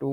2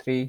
3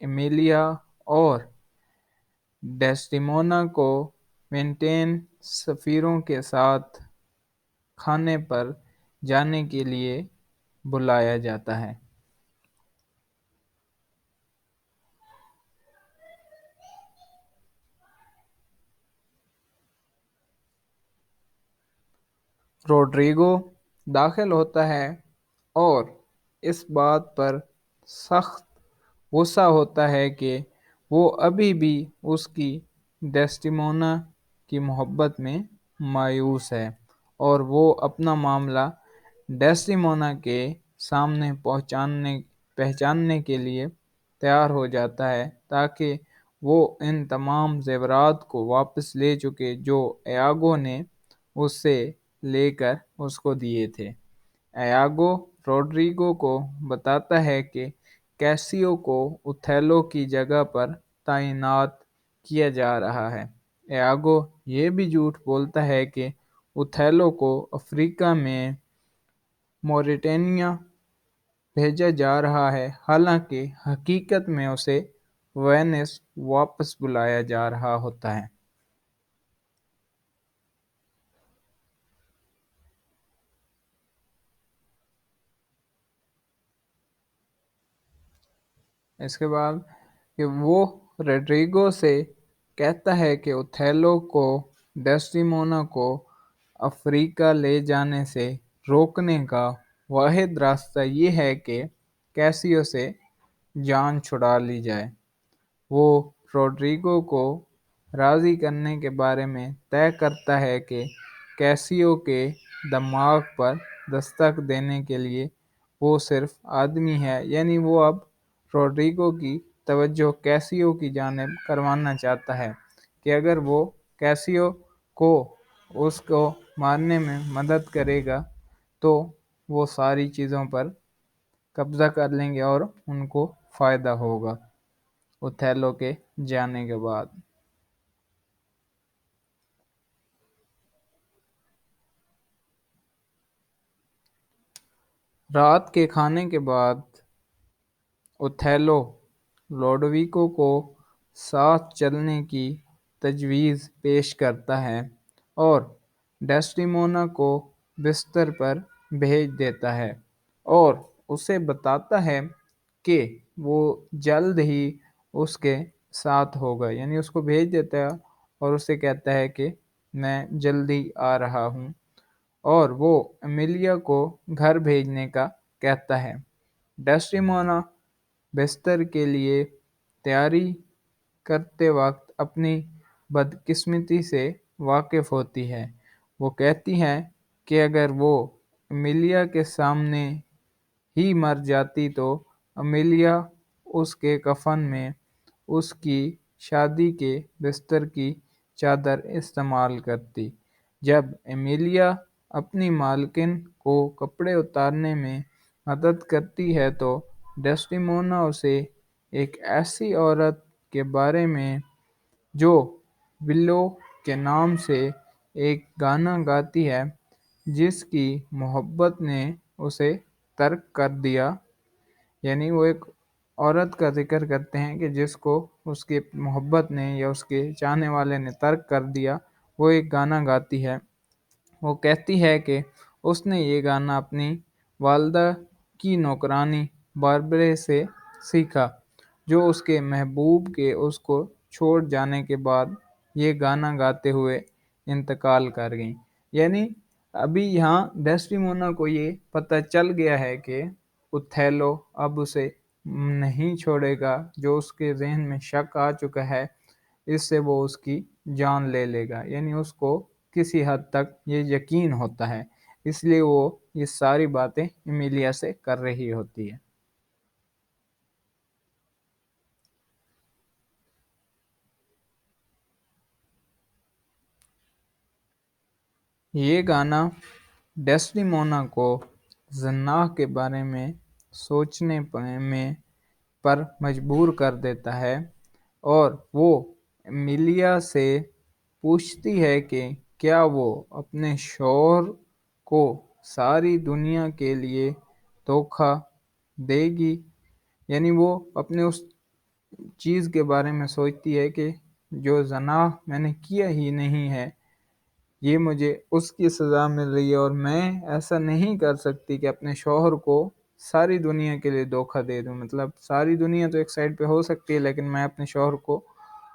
Emilia اور ڈیسڈیمونا کو maintain سفیروں کے ساتھ کھانے پر جانے کے لیے بلایا جاتا ہے۔ روڈریگو داخل ہوتا ہے اور اس بات پر سخت غصہ ہوتا ہے کہ وہ ابھی بھی اس کی ڈیسٹیمونا کی محبت میں مایوس ہے، اور وہ اپنا معاملہ ڈیسٹیمونا کے سامنے پہچاننے کے لیے تیار ہو جاتا ہے تاکہ وہ ان تمام زیورات کو واپس لے چکے جو ایاگو نے اس سے لے کر اس کو دیے تھے۔ ایاگو روڈریگو کو بتاتا ہے کہ کیسیو کو اوتھیلو کی جگہ پر تعینات کیا جا رہا ہے۔ ایاگو یہ بھی جھوٹ بولتا ہے کہ اوتھیلو کو افریقہ میں موریٹینیا بھیجا جا رہا ہے، حالانکہ حقیقت میں اسے وینس واپس بلایا جا رہا ہوتا ہے۔ اس کے بعد کہ وہ روڈریگو سے کہتا ہے کہ اوتھیلو کو ڈیسڈیمونا کو افریقہ لے جانے سے روکنے کا واحد راستہ یہ ہے کہ کیسیو سے جان چھڑا لی جائے۔ وہ روڈریگو کو راضی کرنے کے بارے میں طے کرتا ہے کہ کیسیو کے دماغ پر دستک دینے کے لیے وہ صرف آدمی ہے، یعنی وہ اب روڈریگو کی توجہ کیسیو کی جانب کروانا چاہتا ہے کہ اگر وہ کیسیو کو اس کو مارنے میں مدد کرے گا تو وہ ساری چیزوں پر قبضہ کر لیں گے اور ان کو فائدہ ہوگا اوتھیلو کے جانے کے بعد۔ رات کے کھانے کے بعد اوتھیلو لوڈویکو کو ساتھ چلنے کی تجویز پیش کرتا ہے اور ڈیسڈیمونا کو بستر پر بھیج دیتا ہے اور اسے بتاتا ہے کہ وہ جلد ہی اس کے ساتھ ہوگا، یعنی اس کو بھیج دیتا ہے اور اسے کہتا ہے کہ میں جلدی آ رہا ہوں، اور وہ ایمیلیا کو گھر بھیجنے کا کہتا ہے۔ ڈیسڈیمونا بستر کے لیے تیاری کرتے وقت اپنی بدقسمتی سے واقف ہوتی ہے۔ وہ کہتی ہے کہ اگر وہ ایمیلیا کے سامنے ہی مر جاتی تو ایمیلیا اس کے کفن میں اس کی شادی کے بستر کی چادر استعمال کرتی۔ جب ایمیلیا اپنی مالکن کو کپڑے اتارنے میں مدد کرتی ہے تو ڈیسڈیمونا اسے ایک ایسی عورت کے بارے میں جو ولو کے نام سے ایک گانا گاتی ہے، جس کی محبت نے اسے ترک کر دیا، یعنی وہ ایک عورت کا ذکر کرتے ہیں کہ جس کو اس کی محبت نے یا اس کے چاہنے والے نے ترک کر دیا، وہ ایک گانا گاتی ہے۔ وہ کہتی ہے کہ اس نے یہ گانا اپنی والدہ کی نوکرانی باربرے سے سیکھا، جو اس کے محبوب کے اس کو چھوڑ جانے کے بعد یہ گانا گاتے ہوئے انتقال کر گئیں۔ یعنی ابھی یہاں ڈیسڈیمونا کو یہ پتہ چل گیا ہے کہ اوتھیلو اب اسے نہیں چھوڑے گا، جو اس کے ذہن میں شک آ چکا ہے، اس سے وہ اس کی جان لے لے گا، یعنی اس کو کسی حد تک یہ یقین ہوتا ہے، اس لیے وہ یہ ساری باتیں ایمیلیا سے کر رہی ہوتی ہے۔ یہ گانا ڈیسڈیمونا کو زناح کے بارے میں سوچنے میں پر مجبور کر دیتا ہے، اور وہ ایمیلیا سے پوچھتی ہے کہ کیا وہ اپنے شوہر کو ساری دنیا کے لیے دھوکہ دے گی، یعنی وہ اپنے اس چیز کے بارے میں سوچتی ہے کہ جو زنا میں نے کیا ہی نہیں ہے، یہ مجھے اس کی سزا مل رہی ہے، اور میں ایسا نہیں کر سکتی کہ اپنے شوہر کو ساری دنیا کے لیے دھوکہ دے دوں۔ مطلب ساری دنیا تو ایک سائڈ پہ ہو سکتی ہے، لیکن میں اپنے شوہر کو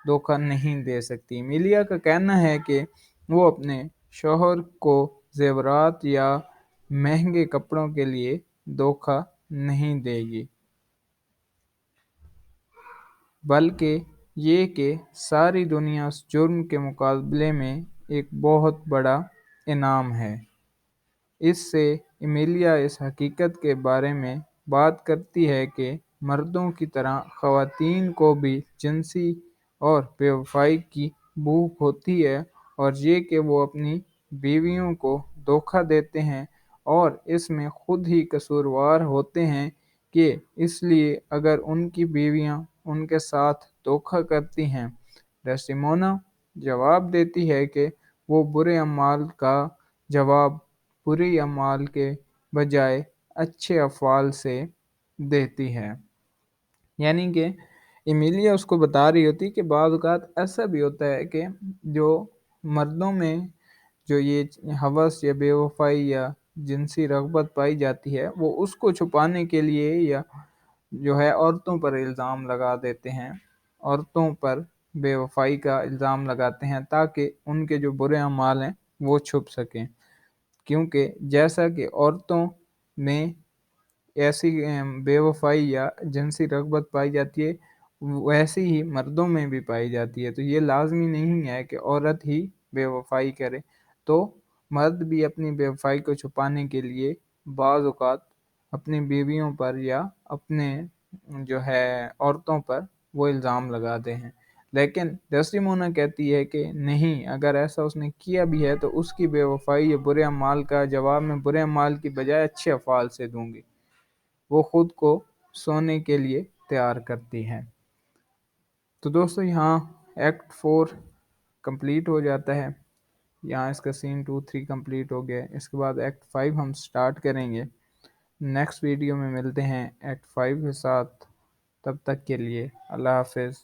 دھوکہ نہیں دے سکتی۔ ایمیلیا کا کہنا ہے کہ وہ اپنے شوہر کو زیورات یا مہنگے کپڑوں کے لیے دھوکہ نہیں دے گی، بلکہ یہ کہ ساری دنیا اس جرم کے مقابلے میں ایک بہت بڑا انعام ہے۔ اس سے ایمیلیا اس حقیقت کے بارے میں بات کرتی ہے کہ مردوں کی طرح خواتین کو بھی جنسی اور بے وفائی کی بھوک ہوتی ہے، اور یہ کہ وہ اپنی بیویوں کو دھوکہ دیتے ہیں اور اس میں خود ہی قصوروار ہوتے ہیں، کہ اس لیے اگر ان کی بیویاں ان کے ساتھ دھوکہ کرتی ہیں، ڈیسڈیمونا جواب دیتی ہے کہ وہ برے اعمال کا جواب بری اعمال کے بجائے اچھے افعال سے دیتی ہے۔ یعنی کہ ایمیلیا اس کو بتا رہی ہوتی کہ بعض اوقات ایسا بھی ہوتا ہے کہ جو مردوں میں جو یہ ہوس یا بے وفائی یا جنسی رغبت پائی جاتی ہے، وہ اس کو چھپانے کے لیے یا جو ہے عورتوں پر الزام لگا دیتے ہیں، عورتوں پر بے وفائی کا الزام لگاتے ہیں تاکہ ان کے جو برے اعمال ہیں وہ چھپ سکیں، کیونکہ جیسا کہ عورتوں میں ایسی بے وفائی یا جنسی رغبت پائی جاتی ہے، ویسے ہی مردوں میں بھی پائی جاتی ہے، تو یہ لازمی نہیں ہے کہ عورت ہی بے وفائی کرے، تو مرد بھی اپنی بے وفائی کو چھپانے کے لیے بعض اوقات اپنی بیویوں پر یا اپنے جو ہے عورتوں پر وہ الزام لگاتے ہیں۔ لیکن ڈیسڈیمونا کہتی ہے کہ نہیں، اگر ایسا اس نے کیا بھی ہے تو اس کی بے وفائی یا برے اعمال کا جواب میں برے اعمال کی بجائے اچھے افعال سے دوں گی، وہ خود کو سونے کے لیے تیار کرتی ہے۔ تو دوستو یہاں ایکٹ 4 کمپلیٹ ہو جاتا ہے، یہاں اس کا سین 2-3 کمپلیٹ ہو گیا۔ اس کے بعد ایکٹ 5 ہم سٹارٹ کریں گے۔ نیکسٹ ویڈیو میں ملتے ہیں ایکٹ 5 کے ساتھ، تب تک کے لیے اللہ حافظ۔